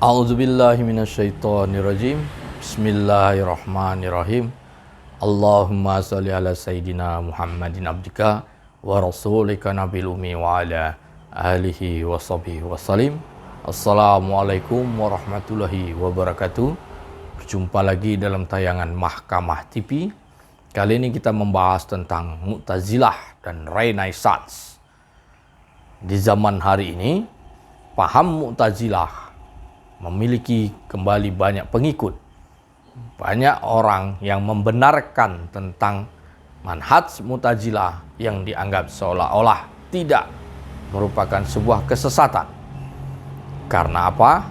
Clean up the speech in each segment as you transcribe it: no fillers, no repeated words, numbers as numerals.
A'udzubillahi minasyaitonirrajim. Bismillahirrahmanirrahim. Allahumma shalli ala sayyidina Muhammadin abdika wa rasulika nabil ummi wa ala alihi wa sahbihi wasallim. Assalamualaikum warahmatullahi wabarakatuh. Berjumpa lagi dalam tayangan Mahkamah TV. Kali ini kita membahas tentang Mu'tazilah dan Renaissance. Di zaman hari ini, paham Mu'tazilah memiliki kembali banyak pengikut. Banyak orang yang membenarkan tentang manhaj Mu'tazilah yang dianggap seolah-olah tidak merupakan sebuah kesesatan. Karena apa?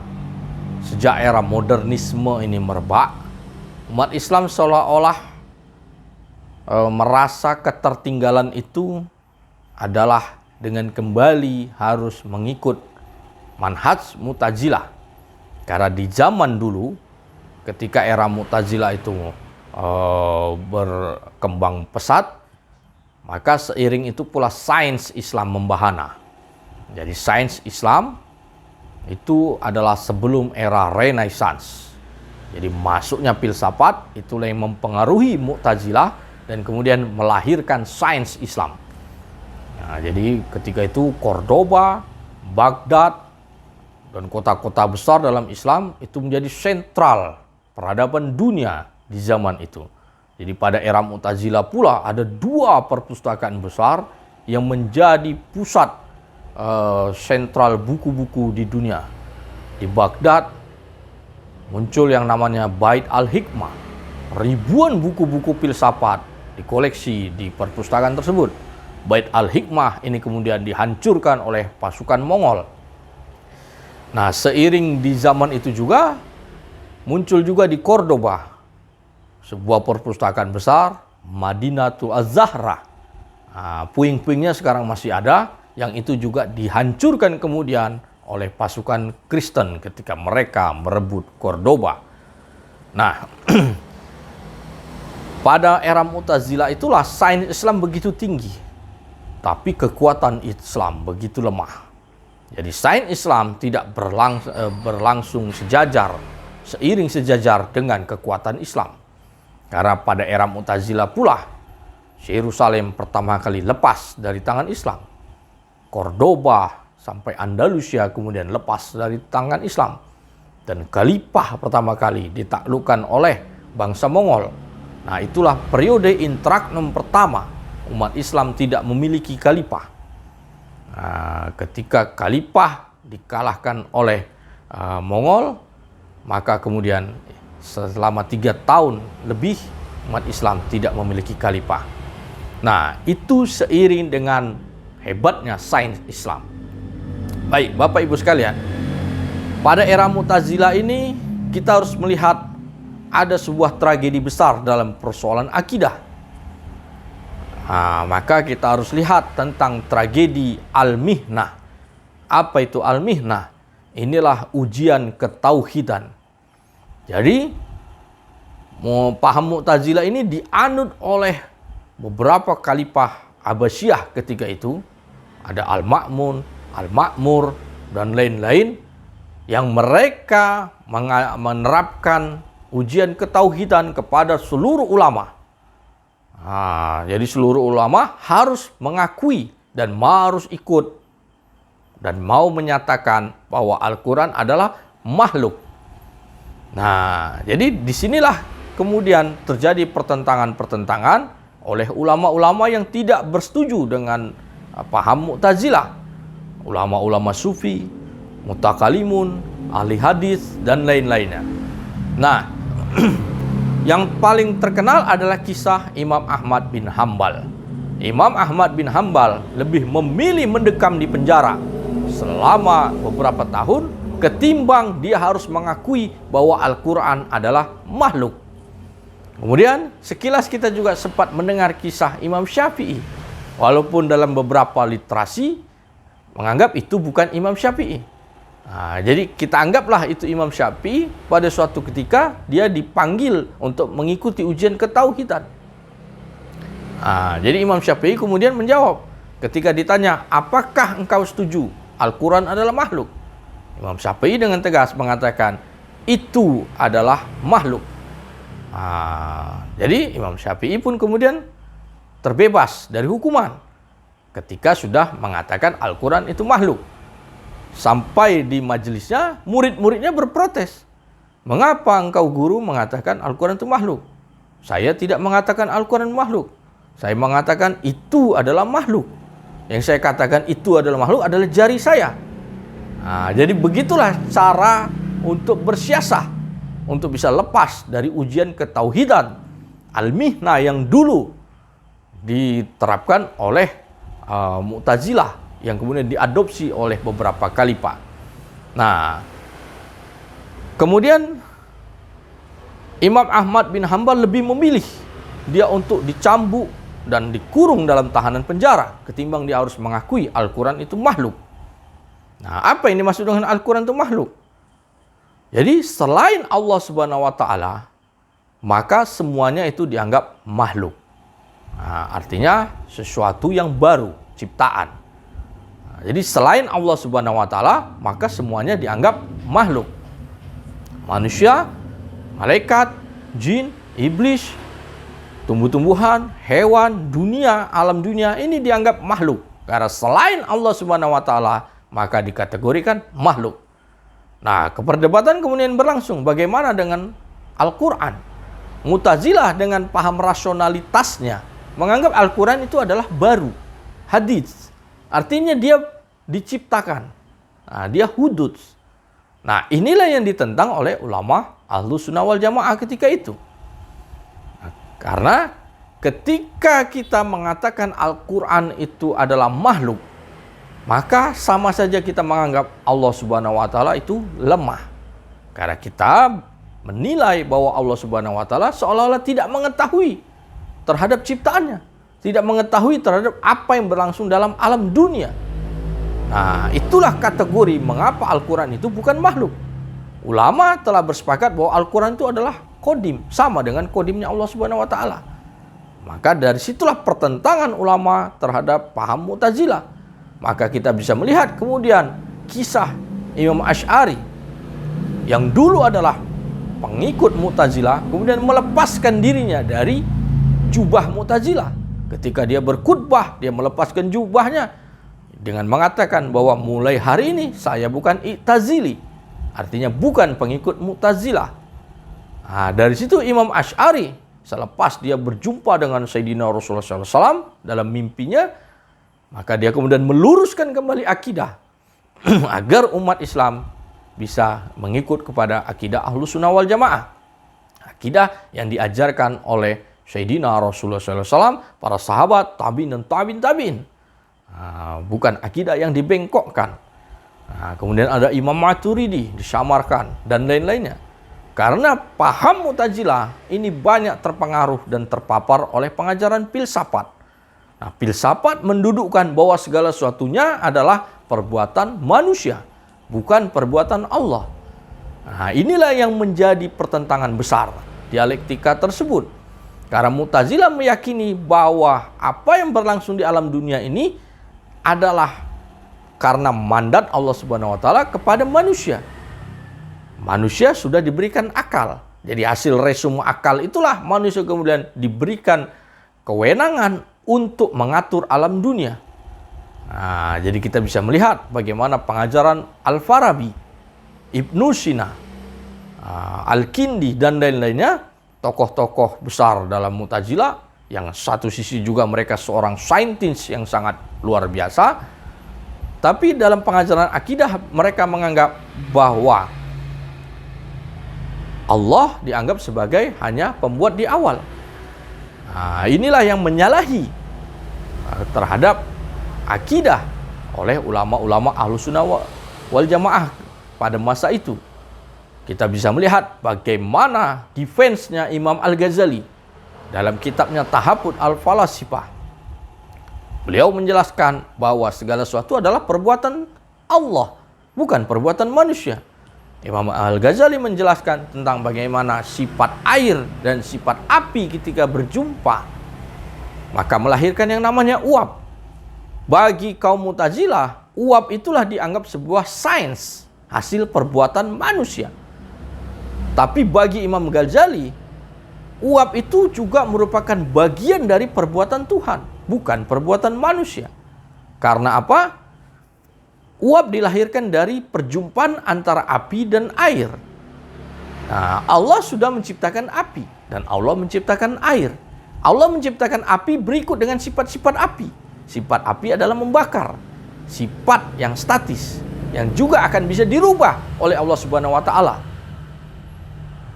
Sejak era modernisme ini merebak, umat Islam seolah-olah merasa ketertinggalan itu adalah dengan kembali harus mengikut manhaj Mu'tazilah. Karena di zaman dulu, ketika era Mu'tazilah itu berkembang pesat, maka seiring itu pula sains Islam membahana. Jadi sains Islam itu adalah sebelum era Renaissance. Jadi masuknya filsafat itulah yang mempengaruhi Mu'tazilah dan kemudian melahirkan sains Islam. Nah, jadi ketika itu Cordoba, Baghdad, dan kota-kota besar dalam Islam itu menjadi sentral peradaban dunia di zaman itu. Jadi pada era Mu'tazilah pula ada dua perpustakaan besar yang menjadi pusat sentral buku-buku di dunia. Di Baghdad muncul yang namanya Bait al-Hikmah. Ribuan buku-buku filsafat dikoleksi di perpustakaan tersebut. Bait al-Hikmah ini kemudian dihancurkan oleh pasukan Mongol. Nah, seiring di zaman itu juga muncul juga di Cordoba sebuah perpustakaan besar, Madinatul Az-Zahra. Nah, puing-puingnya sekarang masih ada, yang itu juga dihancurkan kemudian oleh pasukan Kristen ketika mereka merebut Cordoba. Nah, pada era Mu'tazilah itulah sains Islam begitu tinggi, tapi kekuatan Islam begitu lemah. Jadi sains Islam tidak berlangsung sejajar, seiring sejajar dengan kekuatan Islam. Karena pada era Mu'tazilah pula, Yerusalem pertama kali lepas dari tangan Islam. Cordoba sampai Andalusia kemudian lepas dari tangan Islam. Dan Khalifah pertama kali ditaklukkan oleh bangsa Mongol. Nah, itulah periode interagnum pertama umat Islam tidak memiliki Khalifah. Nah, ketika Khalifah dikalahkan oleh Mongol, maka kemudian selama 3 tahun lebih umat Islam tidak memiliki Khalifah. Nah, itu seiring dengan hebatnya sains Islam. Baik, Bapak Ibu sekalian, pada era Mu'tazilah ini kita harus melihat ada sebuah tragedi besar dalam persoalan akidah. Nah, maka kita harus lihat tentang tragedi Al-Mihnah. Apa itu Al-Mihnah? Inilah ujian ketauhidan. Jadi, paham Mu'tazilah ini dianut oleh beberapa khalifah Abbasiyah ketika itu. Ada Al-Ma'mun, Al-Ma'mur, dan lain-lain yang mereka menerapkan ujian ketauhidan kepada seluruh ulama. Nah, jadi seluruh ulama harus mengakui dan harus ikut dan mau menyatakan bahwa Al-Quran adalah makhluk. Nah, jadi disinilah kemudian terjadi pertentangan-pertentangan oleh ulama-ulama yang tidak bersetuju dengan paham Mu'tazilah. Ulama-ulama sufi, mutakalimun, ahli hadis, dan lain-lainnya. Nah, yang paling terkenal adalah kisah Imam Ahmad bin Hambal. Imam Ahmad bin Hambal lebih memilih mendekam di penjara selama beberapa tahun ketimbang dia harus mengakui bahwa Al-Quran adalah makhluk. Kemudian sekilas kita juga sempat mendengar kisah Imam Syafi'i. Walaupun dalam beberapa literasi menganggap itu bukan Imam Syafi'i. Nah, jadi kita anggaplah itu Imam Syafi'i pada suatu ketika dia dipanggil untuk mengikuti ujian ketauhidan. Nah, jadi Imam Syafi'i kemudian menjawab ketika ditanya, apakah engkau setuju Al-Quran adalah makhluk? Imam Syafi'i dengan tegas mengatakan itu adalah makhluk. Jadi Imam Syafi'i pun kemudian terbebas dari hukuman ketika sudah mengatakan Al-Quran itu makhluk. Sampai di majelisnya murid-muridnya berprotes. Mengapa engkau guru mengatakan Al-Quran itu makhluk? Saya tidak mengatakan Al-Quran makhluk. Saya mengatakan itu adalah makhluk. Yang saya katakan itu adalah makhluk adalah jari saya. Jadi begitulah cara untuk bersiasah, untuk bisa lepas dari ujian ketauhidan al-mihnah yang dulu diterapkan oleh Mu'tazilah yang kemudian diadopsi oleh beberapa khalifah. Nah, kemudian Imam Ahmad bin Hanbal lebih memilih dia untuk dicambuk dan dikurung dalam tahanan penjara ketimbang dia harus mengakui Al-Quran itu makhluk. Nah, apa yang dimaksud dengan Al-Quran itu makhluk? Jadi selain Allah Subhanahu wa taala, maka semuanya itu dianggap makhluk. Artinya sesuatu yang baru, ciptaan. Jadi selain Allah Subhanahu wa taala, maka semuanya dianggap makhluk. Manusia, malaikat, jin, iblis, tumbuh-tumbuhan, hewan, dunia, alam dunia ini dianggap makhluk. Karena selain Allah Subhanahu wa taala, maka dikategorikan makhluk. Nah, keperdebatan kemudian berlangsung. Bagaimana dengan Al-Quran? Mu'tazilah dengan paham rasionalitasnya menganggap Al-Quran itu adalah baru, hadits. Artinya dia diciptakan. Dia huduts. Nah, inilah yang ditentang oleh ulama Ahlus Sunnah wal Jamaah ketika itu. Karena ketika kita mengatakan Al-Quran itu adalah makhluk, maka sama saja kita menganggap Allah Subhanahu wa taala itu lemah. Karena kita menilai bahwa Allah Subhanahu wa taala seolah-olah tidak mengetahui terhadap ciptaannya, tidak mengetahui terhadap apa yang berlangsung dalam alam dunia. Nah, itulah kategori mengapa Al-Quran itu bukan makhluk. Ulama telah bersepakat bahwa Al-Quran itu adalah qadim, sama dengan qadimnya Allah Subhanahu wa taala. Maka dari situlah pertentangan ulama terhadap paham Mu'tazilah. Maka kita bisa melihat kemudian kisah Imam Asy'ari yang dulu adalah pengikut Mu'tazilah, kemudian melepaskan dirinya dari jubah Mu'tazilah. Ketika dia berkhutbah, dia melepaskan jubahnya dengan mengatakan bahwa mulai hari ini saya bukan i'tazili, artinya bukan pengikut Mu'tazilah. Dari situ Imam Asy'ari selepas dia berjumpa dengan Sayyidina Rasulullah SAW dalam mimpinya, maka dia kemudian meluruskan kembali akidah agar umat Islam bisa mengikut kepada akidah Ahlus Sunnah wal Jamaah. Akidah yang diajarkan oleh Sayyidina Rasulullah SAW, para sahabat, tabi'in dan tabi'in. Bukan akidah yang dibengkokkan. Kemudian ada Imam Maturidi disamarkan dan lain-lainnya. Karena paham Mu'tazilah ini banyak terpengaruh dan terpapar oleh pengajaran filsafat. Nah, filsafat mendudukkan bahwa segala sesuatunya adalah perbuatan manusia, bukan perbuatan Allah. Nah, inilah yang menjadi pertentangan besar dialektika tersebut. Karena Mu'tazilah meyakini bahwa apa yang berlangsung di alam dunia ini adalah karena mandat Allah Subhanahu wa taala kepada manusia. Manusia sudah diberikan akal. Jadi hasil resume akal itulah manusia kemudian diberikan kewenangan untuk mengatur alam dunia. Jadi kita bisa melihat bagaimana pengajaran Al-Farabi, Ibnu Sina, Al-Kindi dan lain-lainnya, tokoh-tokoh besar dalam Mu'tazilah yang satu sisi juga mereka seorang saintis yang sangat luar biasa, tapi dalam pengajaran akidah mereka menganggap bahwa Allah dianggap sebagai hanya pembuat di awal. Inilah yang menyalahi terhadap akidah oleh ulama-ulama Ahlus Sunnah wal Jamaah pada masa itu. Kita bisa melihat bagaimana defense-nya Imam Al-Ghazali dalam kitabnya Tahafut Al-Falasifah. Beliau menjelaskan bahwa segala sesuatu adalah perbuatan Allah, bukan perbuatan manusia. Imam Al-Ghazali menjelaskan tentang bagaimana sifat air dan sifat api ketika berjumpa, maka melahirkan yang namanya uap. Bagi kaum Mu'tazilah, uap itulah dianggap sebuah sains, hasil perbuatan manusia. Tapi bagi Imam Ghazali, uap itu juga merupakan bagian dari perbuatan Tuhan, bukan perbuatan manusia. Karena apa? Uap dilahirkan dari perjumpaan antara api dan air. Nah, Allah sudah menciptakan api dan Allah menciptakan air. Allah menciptakan api berikut dengan sifat-sifat api. Sifat api adalah membakar. Sifat yang statis yang juga akan bisa dirubah oleh Allah Subhanahu wa taala.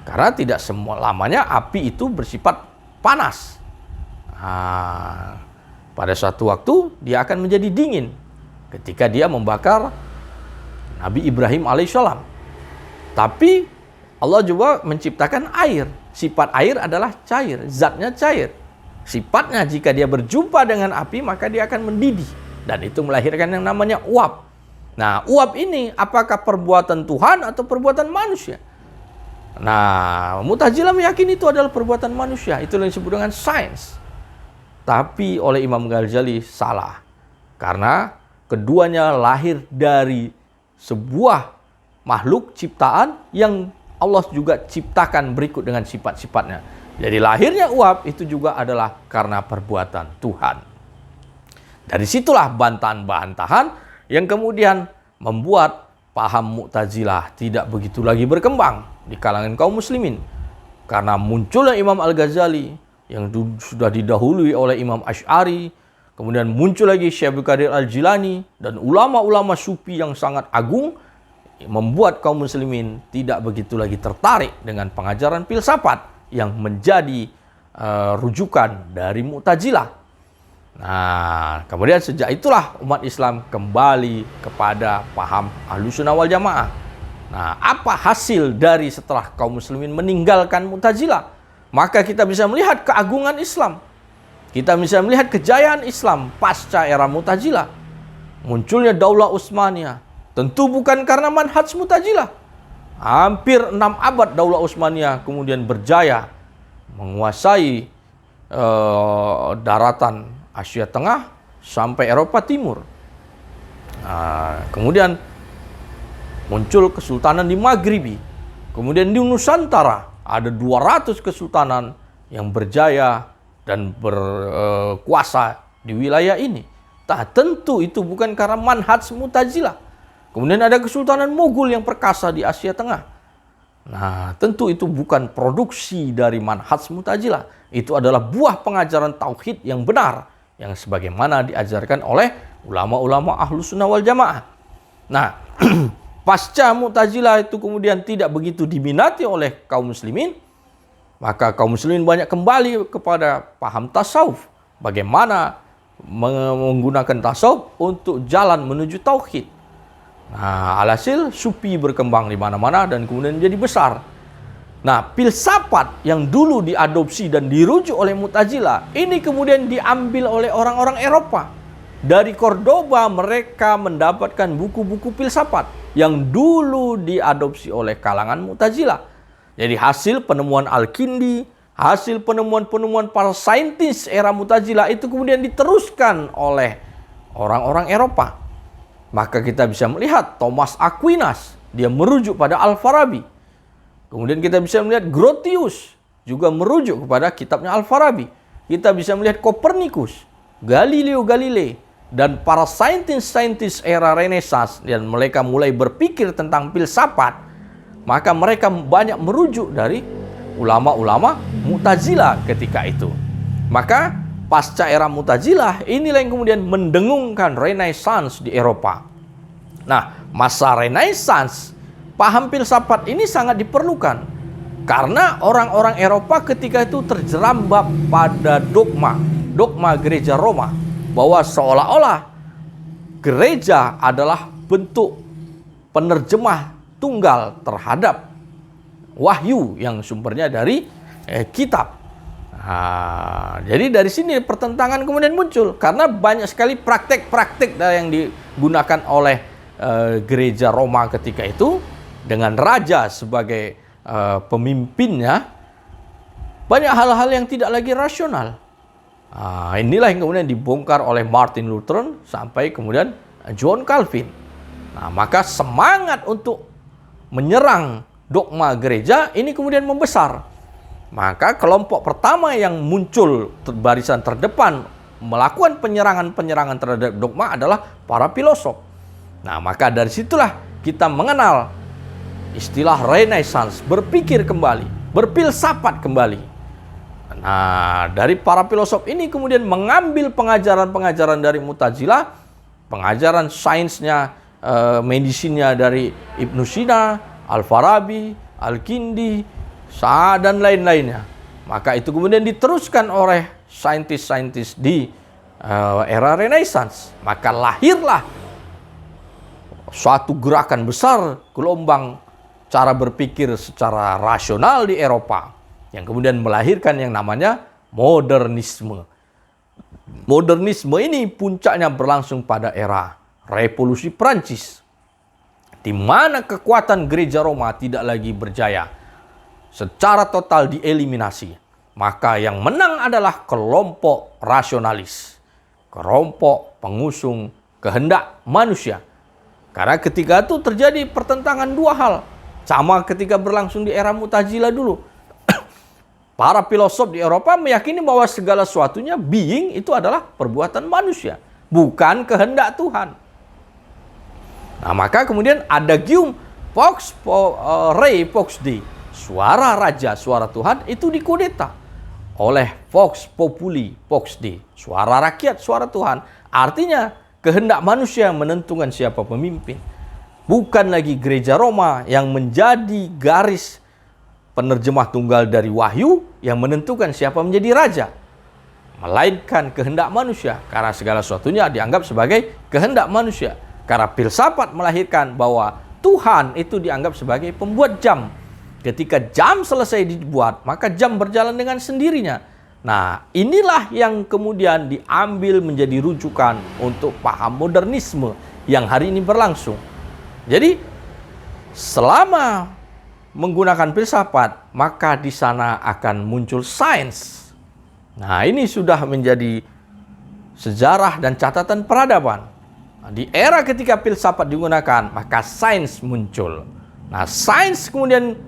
Karena tidak semua lamanya api itu bersifat panas. Nah, pada suatu waktu dia akan menjadi dingin ketika dia membakar Nabi Ibrahim alaihissalam. Tapi Allah juga menciptakan air. Sifat air adalah cair, zatnya cair. Sifatnya jika dia berjumpa dengan api maka dia akan mendidih. Dan itu melahirkan yang namanya uap. Nah, uap ini apakah perbuatan Tuhan atau perbuatan manusia? Nah, Mu'tazilah meyakini itu adalah perbuatan manusia. Itu yang disebut dengan sains. Tapi oleh Imam Ghazali salah. Karena keduanya lahir dari sebuah makhluk ciptaan yang Allah juga ciptakan berikut dengan sifat-sifatnya. Jadi lahirnya uap itu juga adalah karena perbuatan Tuhan. Dari situlah bantahan-bantahan yang kemudian membuat paham Mu'tazilah tidak begitu lagi berkembang di kalangan kaum muslimin. Karena munculnya Imam Al-Ghazali yang sudah didahului oleh Imam Asy'ari, kemudian muncul lagi Syekh Abdul Qadir Al-Jilani dan ulama-ulama sufi yang sangat agung, membuat kaum muslimin tidak begitu lagi tertarik dengan pengajaran filsafat yang menjadi rujukan dari Mu'tazilah. Nah, kemudian sejak itulah umat Islam kembali kepada paham Ahlussunnah wal Jamaah. Nah, apa hasil dari setelah kaum muslimin meninggalkan Mu'tazilah? Maka kita bisa melihat keagungan Islam. Kita bisa melihat kejayaan Islam pasca era Mu'tazilah. Munculnya Daulah Utsmaniyah. Tentu bukan karena manhaj Mu'tazilah. Hampir 6 abad Daulah Utsmaniyah kemudian berjaya menguasai daratan Asia Tengah sampai Eropa Timur. Nah, kemudian muncul kesultanan di Maghribi. Kemudian di Nusantara ada 200 kesultanan yang berjaya dan berkuasa di wilayah ini. Tentu itu bukan karena manhaj Mu'tazilah. Kemudian ada kesultanan Mughul yang perkasa di Asia Tengah. Nah, tentu itu bukan produksi dari manhaj Mu'tazilah. Itu adalah buah pengajaran tauhid yang benar, yang sebagaimana diajarkan oleh ulama-ulama Ahlussunnah wal Jamaah. Nah, pasca Mu'tazilah itu kemudian tidak begitu diminati oleh kaum muslimin, maka kaum muslimin banyak kembali kepada paham tasawuf. Bagaimana menggunakan tasawuf untuk jalan menuju tauhid. Nah, alhasil sufi berkembang di mana-mana dan kemudian menjadi besar. Nah, filsafat yang dulu diadopsi dan dirujuk oleh Mu'tazilah, ini kemudian diambil oleh orang-orang Eropa. Dari Cordoba mereka mendapatkan buku-buku filsafat yang dulu diadopsi oleh kalangan Mu'tazilah. Jadi hasil penemuan Al-Kindi, hasil penemuan-penemuan para saintis era Mu'tazilah itu kemudian diteruskan oleh orang-orang Eropa. Maka kita bisa melihat Thomas Aquinas, dia merujuk pada Al-Farabi. Kemudian kita bisa melihat Grotius, juga merujuk kepada kitabnya Al-Farabi. Kita bisa melihat Kopernikus, Galileo Galilei, dan para saintis-saintis era Renaissance, dan mereka mulai berpikir tentang filsafat. Maka mereka banyak merujuk dari ulama-ulama Mu'tazilah ketika itu. Maka pasca era Mu'tazilah, inilah yang kemudian mendengungkan Renaissance di Eropa. Nah, masa Renaissance, paham filsafat ini sangat diperlukan. Karena orang-orang Eropa ketika itu terjerambab pada dogma gereja Roma. Bahwa seolah-olah gereja adalah bentuk penerjemah tunggal terhadap wahyu yang sumbernya dari kitab. Nah, jadi dari sini pertentangan kemudian muncul karena banyak sekali praktek-praktek yang digunakan oleh gereja Roma ketika itu dengan raja sebagai pemimpinnya, banyak hal-hal yang tidak lagi rasional. Inilah yang kemudian dibongkar oleh Martin Luther sampai kemudian John Calvin. Nah, maka semangat untuk menyerang dogma gereja ini kemudian membesar. Maka kelompok pertama yang muncul barisan terdepan melakukan penyerangan-penyerangan terhadap dogma adalah para filosof. Nah, maka dari situlah kita mengenal istilah Renaissance, berpikir kembali, berfilsafat kembali. Nah, dari para filosof ini kemudian mengambil pengajaran-pengajaran dari Mu'tazilah, pengajaran sainsnya, medisinnya dari Ibnu Sina, Al-Farabi, Al-Kindi, dan lain-lainnya. Maka itu kemudian diteruskan oleh saintis-saintis di era Renaissance. Maka lahirlah suatu gerakan besar, gelombang cara berpikir secara rasional di Eropa, yang kemudian melahirkan yang namanya modernisme. Modernisme ini puncaknya berlangsung pada era Revolusi Prancis, di mana kekuatan gereja Roma tidak lagi berjaya, secara total dieliminasi. Maka yang menang adalah kelompok rasionalis, kelompok pengusung kehendak manusia. Karena ketika itu terjadi pertentangan dua hal, sama ketika berlangsung di era Mu'tazilah dulu. Para filosof di Eropa meyakini bahwa segala sesuatunya, being, itu adalah perbuatan manusia, bukan kehendak Tuhan. Nah, maka kemudian ada Adagium Rei Vox Dei, suara raja, suara Tuhan, itu dikudeta oleh Vox Populi Vox Dei, suara rakyat, suara Tuhan. Artinya kehendak manusia yang menentukan siapa pemimpin, bukan lagi gereja Roma yang menjadi garis penerjemah tunggal dari wahyu yang menentukan siapa menjadi raja, melainkan kehendak manusia, karena segala sesuatunya dianggap sebagai kehendak manusia. Karena filsafat melahirkan bahwa Tuhan itu dianggap sebagai pembuat jam. Ketika jam selesai dibuat, maka jam berjalan dengan sendirinya. Nah, inilah yang kemudian diambil menjadi rujukan untuk paham modernisme yang hari ini berlangsung. Jadi, selama menggunakan filsafat, maka di sana akan muncul sains. Nah, ini sudah menjadi sejarah dan catatan peradaban. Di era ketika filsafat digunakan, maka sains muncul. Nah, sains kemudian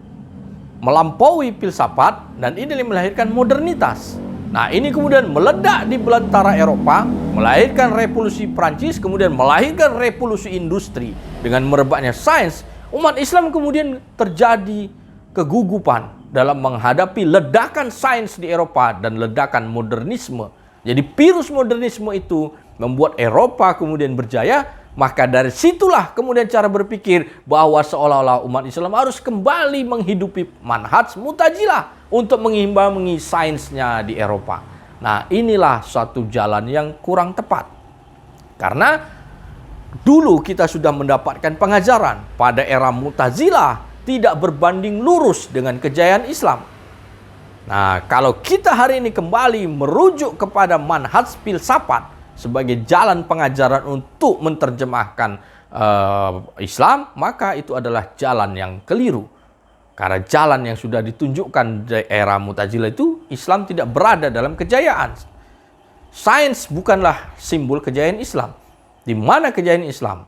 melampaui filsafat, dan ini melahirkan modernitas. Nah, ini kemudian meledak di belantara Eropa, melahirkan revolusi Prancis, kemudian melahirkan revolusi industri. Dengan merebaknya sains, umat Islam kemudian terjadi kegugupan dalam menghadapi ledakan sains di Eropa dan ledakan modernisme. Jadi virus modernisme itu membuat Eropa kemudian berjaya. Maka dari situlah kemudian cara berpikir bahwa seolah-olah umat Islam harus kembali menghidupi manhaj Mu'tazilah untuk mengimbangi sainsnya di Eropa. Nah, inilah suatu jalan yang kurang tepat. Karena dulu kita sudah mendapatkan pengajaran pada era Mu'tazilah tidak berbanding lurus dengan kejayaan Islam. Nah, kalau kita hari ini kembali merujuk kepada manhaj filsafat sebagai jalan pengajaran untuk menerjemahkan Islam, maka itu adalah jalan yang keliru. Karena jalan yang sudah ditunjukkan di era Mu'tazilah itu, Islam tidak berada dalam kejayaan. Sains bukanlah simbol kejayaan Islam. Di mana kejayaan Islam?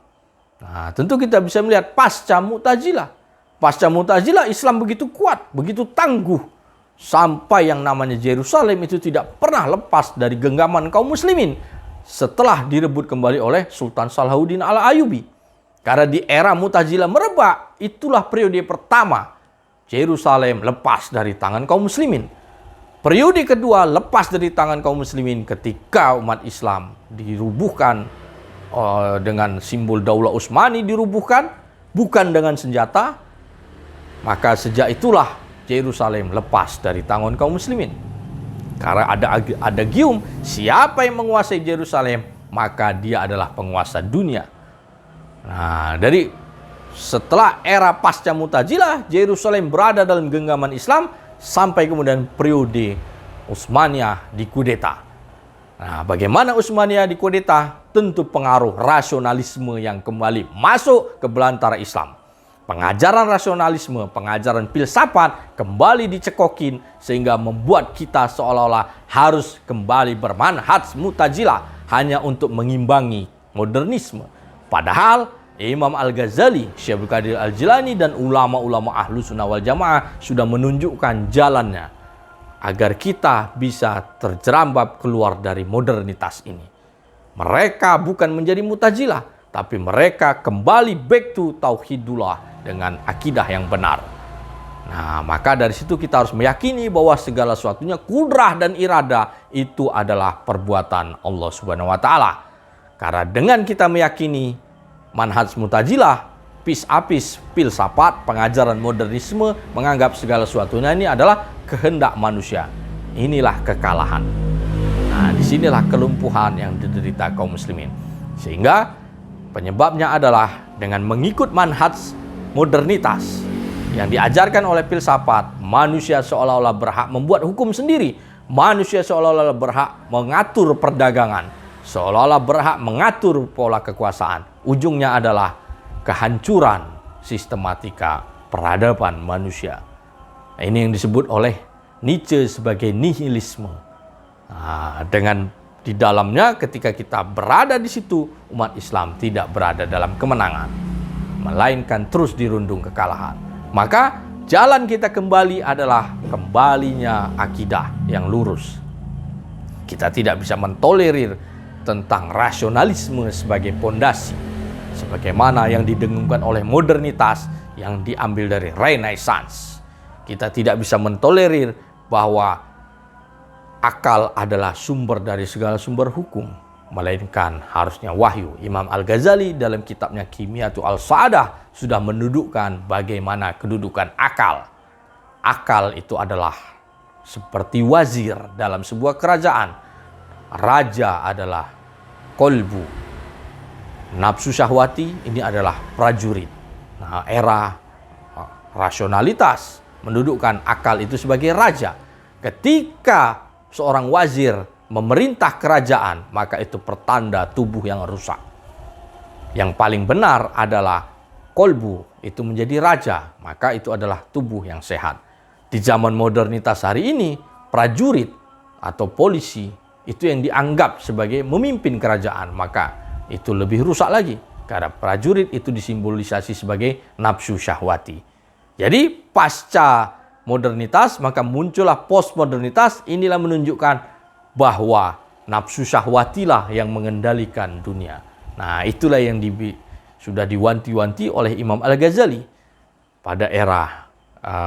Nah, tentu kita bisa melihat pasca Mu'tazilah. Pasca Mu'tazilah, Islam begitu kuat, begitu tangguh, sampai yang namanya Yerusalem itu tidak pernah lepas dari genggaman kaum muslimin setelah direbut kembali oleh Sultan Salahuddin Al-Ayyubi. Karena di era Mu'tazilah merebak, itulah periode pertama Yerusalem lepas dari tangan kaum muslimin. Periode kedua lepas dari tangan kaum muslimin ketika umat Islam dirubuhkan dengan simbol Daulah Utsmani, dirubuhkan bukan dengan senjata. Maka sejak itulah Yerusalem lepas dari tangan kaum muslimin. Karena ada adagium, siapa yang menguasai Yerusalem, maka dia adalah penguasa dunia. Nah, dari setelah era pasca Mu'tazilah, Yerusalem berada dalam genggaman Islam sampai kemudian periode Utsmaniyah dikudeta. Nah, bagaimana Utsmaniyah dikudeta? Tentu pengaruh rasionalisme yang kembali masuk ke belantara Islam. Pengajaran rasionalisme, pengajaran filsafat kembali dicekokin sehingga membuat kita seolah-olah harus kembali bermanhaj Mu'tazilah hanya untuk mengimbangi modernisme. Padahal Imam Al-Ghazali, Syekh Abdul Qadir Al-Jilani, dan ulama-ulama ahlu sunnah wal jamaah sudah menunjukkan jalannya agar kita bisa terjerambab keluar dari modernitas ini. Mereka bukan menjadi Mu'tazilah, tapi mereka kembali back to tauhidullah dengan akidah yang benar. Nah, maka dari situ kita harus meyakini bahwa segala sesuatunya, kudrah dan irada, itu adalah perbuatan Allah Subhanahu wa Ta'ala. Karena dengan kita meyakini manhaj Mu'tazilah, apis, filsafat, pengajaran modernisme, menganggap segala sesuatunya ini adalah kehendak manusia, inilah kekalahan. Nah, disinilah kelumpuhan yang diderita kaum muslimin. Sehingga penyebabnya adalah dengan mengikut manhaj modernitas yang diajarkan oleh filsafat, manusia seolah-olah berhak membuat hukum sendiri, manusia seolah-olah berhak mengatur perdagangan, seolah-olah berhak mengatur pola kekuasaan. Ujungnya adalah kehancuran sistematika peradaban manusia. Nah, ini yang disebut oleh Nietzsche sebagai nihilisme. Nah, dengan di dalamnya ketika kita berada di situ, umat Islam tidak berada dalam kemenangan, melainkan terus dirundung kekalahan. Maka jalan kita kembali adalah kembalinya akidah yang lurus. Kita tidak bisa mentolerir tentang rasionalisme sebagai pondasi, sebagaimana yang didengungkan oleh modernitas yang diambil dari Renaissance. Kita tidak bisa mentolerir bahwa akal adalah sumber dari segala sumber hukum, melainkan harusnya wahyu. Imam Al-Ghazali dalam kitabnya Kimiyatul Al-Sa'adah sudah mendudukkan bagaimana kedudukan akal. Akal itu adalah seperti wazir dalam sebuah kerajaan. Raja adalah kolbu. Nafsu syahwati ini adalah prajurit. Nah, era rasionalitas mendudukkan akal itu sebagai raja. Ketika seorang wazir memerintah kerajaan, maka itu pertanda tubuh yang rusak. Yang paling benar adalah kolbu itu menjadi raja, maka itu adalah tubuh yang sehat. Di zaman modernitas hari ini, prajurit atau polisi itu yang dianggap sebagai memimpin kerajaan, maka itu lebih rusak lagi. Karena prajurit itu disimbolisasi sebagai nafsu syahwati. Jadi pasca modernitas, maka muncullah postmodernitas. Inilah menunjukkan bahwa nafsu syahwatilah yang mengendalikan dunia. Nah, itulah yang sudah diwanti-wanti oleh Imam Al-Ghazali. Pada era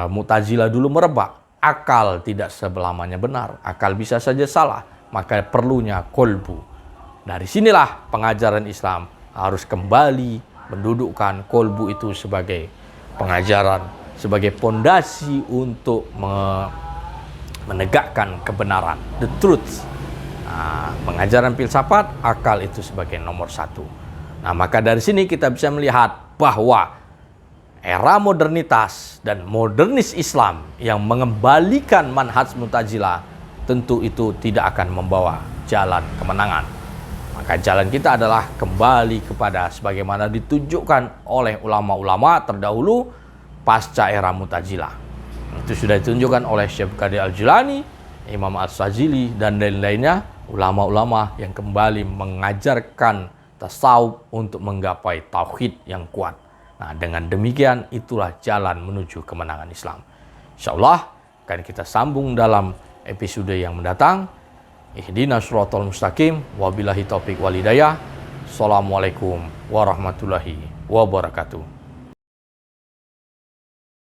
Mu'tazilah dulu merebak, akal tidak selamanya benar, akal bisa saja salah, maka perlunya kolbu. Dari sinilah pengajaran Islam harus kembali mendudukkan kolbu itu sebagai pengajaran, sebagai pondasi untuk menegakkan kebenaran, the truth. Nah, pengajaran filsafat, akal itu sebagai nomor satu. Nah, maka dari sini kita bisa melihat bahwa era modernitas dan modernis Islam yang mengembalikan manhaj Mu'tazilah tentu itu tidak akan membawa jalan kemenangan. Maka jalan kita adalah kembali kepada sebagaimana ditunjukkan oleh ulama-ulama terdahulu pasca era Mu'tazilah. Itu sudah ditunjukkan oleh Syekh Abdul Qadir Al-Jilani, Imam Al-Sajili, dan lain-lainnya, ulama-ulama yang kembali mengajarkan tasawuf untuk menggapai tauhid yang kuat. Nah, dengan demikian itulah jalan menuju kemenangan Islam. Insyaallah akan kita sambung dalam episode yang mendatang. Ihdinas shiratal mustaqim, wabillahi taufik wal hidayah. Assalamualaikum warahmatullahi wabarakatuh.